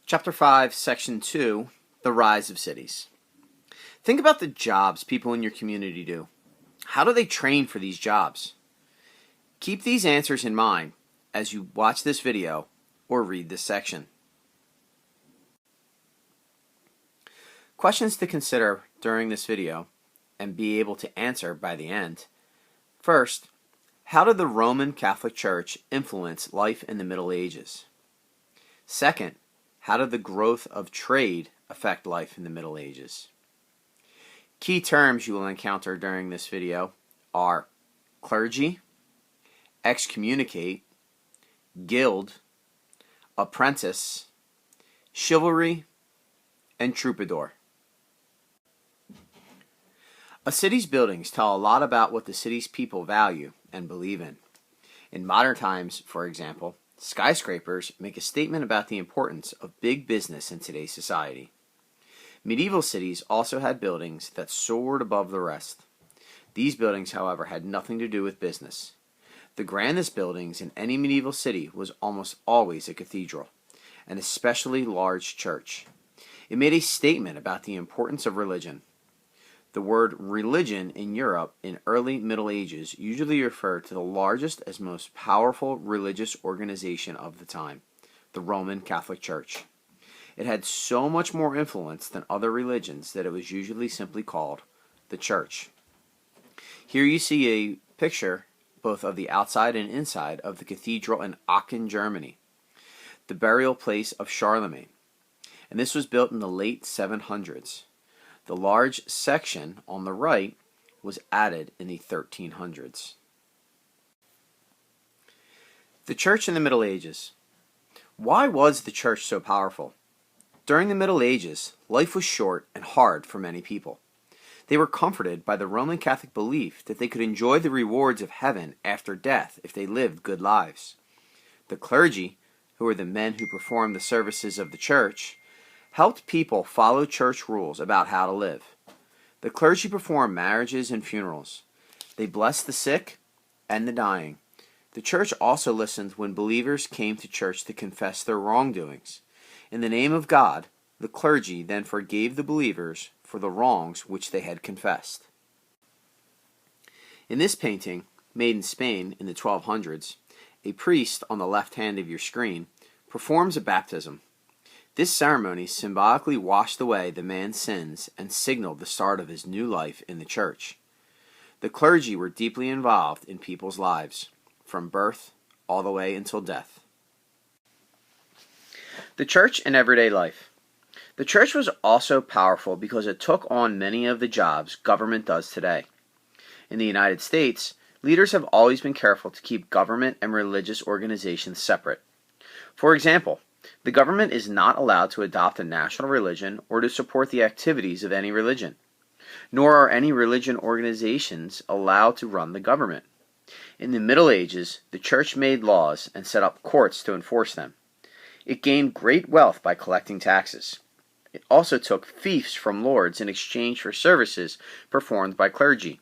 Chapter 5, Section 2, The Rise of Cities. Think about the jobs people in your community do. How do they train for these jobs? Keep these answers in mind as you watch this video or read this section. Questions to consider during this video and be able to answer by the end. First, how did the Roman Catholic Church influence life in the Middle Ages? Second, how did the growth of trade affect life in the Middle Ages? Key terms you will encounter during this video are clergy, excommunicate, guild, apprentice, chivalry, and troubadour. A city's buildings tell a lot about what the city's people value and believe in. In modern times, for example, skyscrapers make a statement about the importance of big business in today's society. Medieval cities also had buildings that soared above the rest. These buildings, however, had nothing to do with business. The grandest buildings in any medieval city was almost always a cathedral, an especially large church. It made a statement about the importance of religion. The word religion in Europe in early Middle Ages usually referred to the largest and most powerful religious organization of the time, the Roman Catholic Church. It had so much more influence than other religions that it was usually simply called the Church. Here you see a picture both of the outside and inside of the cathedral in Aachen, Germany, the burial place of Charlemagne, and this was built in the late 700s. The large section on the right was added in the 1300s. The Church in the Middle Ages. Why was the Church so powerful? During the Middle Ages, life was short and hard for many people. They were comforted by the Roman Catholic belief that they could enjoy the rewards of heaven after death if they lived good lives. The clergy, who were the men who performed the services of the Church, helped people follow church rules about how to live. The clergy performed marriages and funerals. They blessed the sick and the dying. The church also listened when believers came to church to confess their wrongdoings. In the name of God, the clergy then forgave the believers for the wrongs which they had confessed. In this painting, made in Spain in the 1200s, a priest on the left hand of your screen performs a baptism. This ceremony symbolically washed away the man's sins and signaled the start of his new life in the church. The clergy were deeply involved in people's lives, from birth all the way until death. The church in everyday life. The church was also powerful because it took on many of the jobs government does today. In the United States, leaders have always been careful to keep government and religious organizations separate. For example, the government is not allowed to adopt a national religion or to support the activities of any religion, nor are any religion organizations allowed to run the government. In the Middle Ages, the church made laws and set up courts to enforce them. It gained great wealth by collecting taxes. It also took fiefs from lords in exchange for services performed by clergy.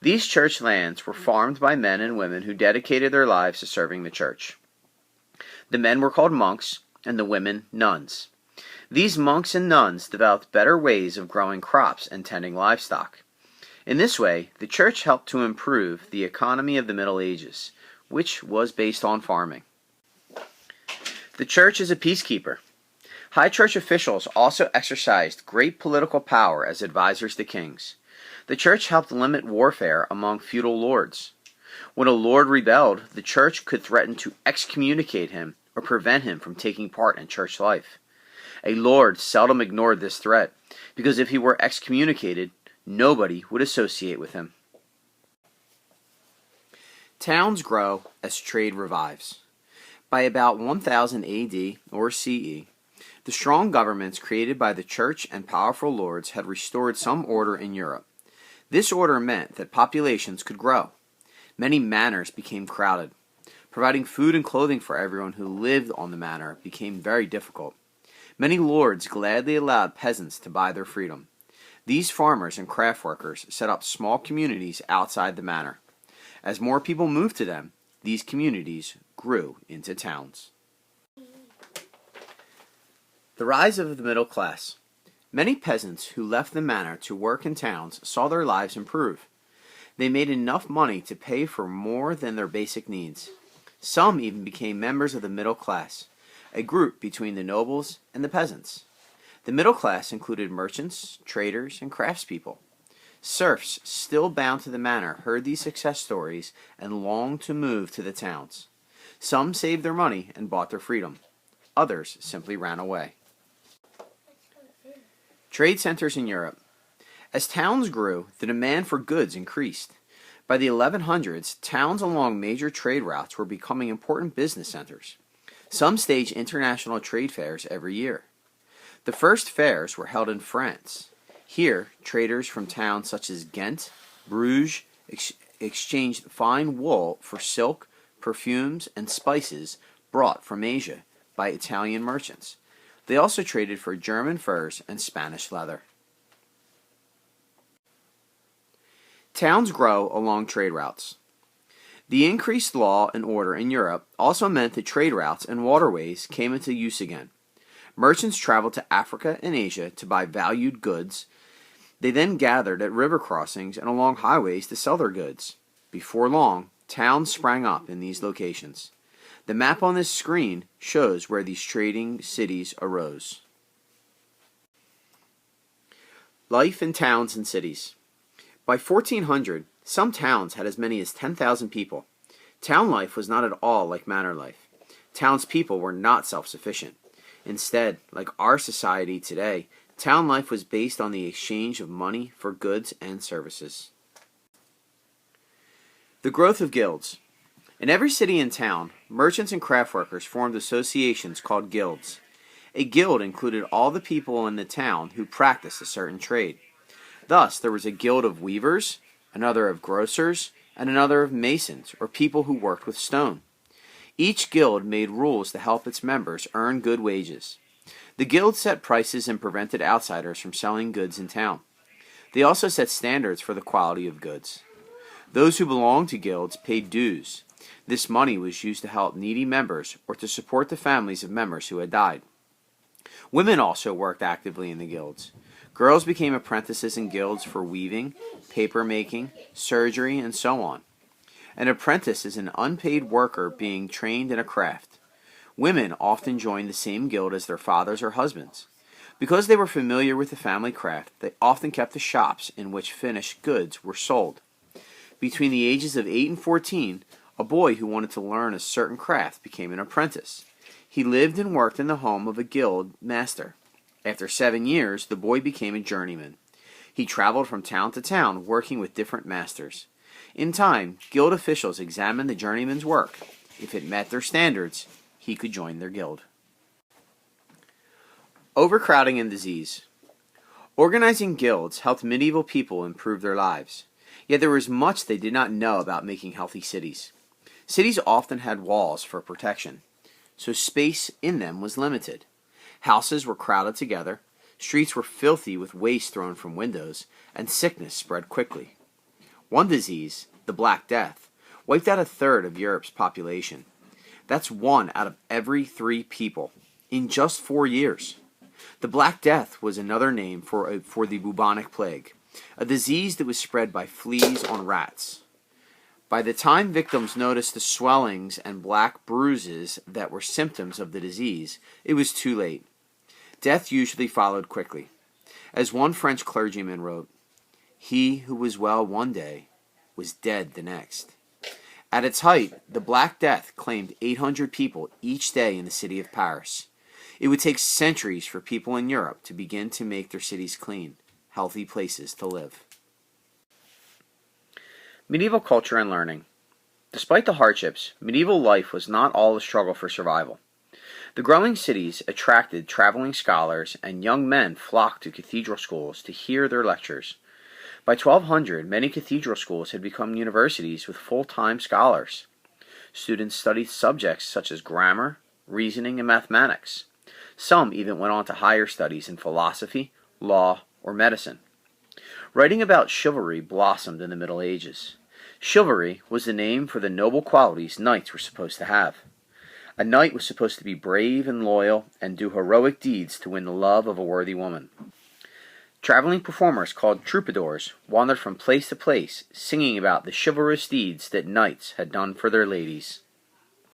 These church lands were farmed by men and women who dedicated their lives to serving the church. The men were called monks, and the women nuns. These monks and nuns developed better ways of growing crops and tending livestock. In this way, the church helped to improve the economy of the Middle Ages, which was based on farming. The church is a peacekeeper. High church officials also exercised great political power as advisors to kings. The church helped limit warfare among feudal lords. When a lord rebelled, the church could threaten to excommunicate him or prevent him from taking part in church life. A lord seldom ignored this threat, because if he were excommunicated, nobody would associate with him. Towns grow as trade revives. By about 1000 AD or CE, the strong governments created by the church and powerful lords had restored some order in Europe. This order meant that populations could grow. Many manors became crowded. Providing food and clothing for everyone who lived on the manor became very difficult. Many lords gladly allowed peasants to buy their freedom. These farmers and craft workers set up small communities outside the manor. As more people moved to them, these communities grew into towns. The rise of the middle class. Many peasants who left the manor to work in towns saw their lives improve. They made enough money to pay for more than their basic needs. Some even became members of the middle class, a group between the nobles and the peasants. The middle class included merchants, traders, and craftspeople. Serfs still bound to the manor heard these success stories and longed to move to the towns. Some saved their money and bought their freedom. Others simply ran away. Trade centers in Europe. As towns grew, the demand for goods increased. By the 1100s, towns along major trade routes were becoming important business centers. Some staged international trade fairs every year. The first fairs were held in France. Here, traders from towns such as Ghent, Bruges, exchanged fine wool for silk, perfumes, and spices brought from Asia by Italian merchants. They also traded for German furs and Spanish leather. Towns grow along trade routes. The increased law and order in Europe also meant that trade routes and waterways came into use again. Merchants traveled to Africa and Asia to buy valued goods. They then gathered at river crossings and along highways to sell their goods. Before long, towns sprang up in these locations. The map on this screen shows where these trading cities arose. Life in towns and cities. By 1400, some towns had as many as 10,000 people. Town life was not at all like manor life. Townspeople were not self-sufficient. Instead, like our society today, town life was based on the exchange of money for goods and services. The growth of guilds. In every city and town, merchants and craft workers formed associations called guilds. A guild included all the people in the town who practiced a certain trade. Thus, there was a guild of weavers, another of grocers, and another of masons, or people who worked with stone. Each guild made rules to help its members earn good wages. The guild set prices and prevented outsiders from selling goods in town. They also set standards for the quality of goods. Those who belonged to guilds paid dues. This money was used to help needy members or to support the families of members who had died. Women also worked actively in the guilds. Girls became apprentices in guilds for weaving, paper making, surgery, and so on. An apprentice is an unpaid worker being trained in a craft. Women often joined the same guild as their fathers or husbands. Because they were familiar with the family craft, they often kept the shops in which finished goods were sold. Between the ages of 8 and 14, a boy who wanted to learn a certain craft became an apprentice. He lived and worked in the home of a guild master. After 7 years, the boy became a journeyman. He traveled from town to town, working with different masters. In time, guild officials examined the journeyman's work. If it met their standards, he could join their guild. Overcrowding and disease. Organizing guilds helped medieval people improve their lives. Yet there was much they did not know about making healthy cities. Cities often had walls for protection, so space in them was limited. Houses were crowded together, streets were filthy with waste thrown from windows, and sickness spread quickly. One disease, the Black Death, wiped out a third of Europe's population. That's 1 out of every 3 people, in just 4 years. The Black Death was another name for the bubonic plague, a disease that was spread by fleas on rats. By the time victims noticed the swellings and black bruises that were symptoms of the disease, it was too late. Death usually followed quickly. As one French clergyman wrote, "He who was well one day was dead the next." At its height, the Black Death claimed 800 people each day in the city of Paris. It would take centuries for people in Europe to begin to make their cities clean, healthy places to live. Medieval culture and learning. Despite the hardships, medieval life was not all a struggle for survival. The growing cities attracted traveling scholars, and young men flocked to cathedral schools to hear their lectures. By 1200, many cathedral schools had become universities with full-time scholars. Students studied subjects such as grammar, reasoning, and mathematics. Some even went on to higher studies in philosophy, law, or medicine. Writing about chivalry blossomed in the Middle Ages. Chivalry was the name for the noble qualities knights were supposed to have. A knight was supposed to be brave and loyal and do heroic deeds to win the love of a worthy woman. Traveling performers called troubadours wandered from place to place, singing about the chivalrous deeds that knights had done for their ladies.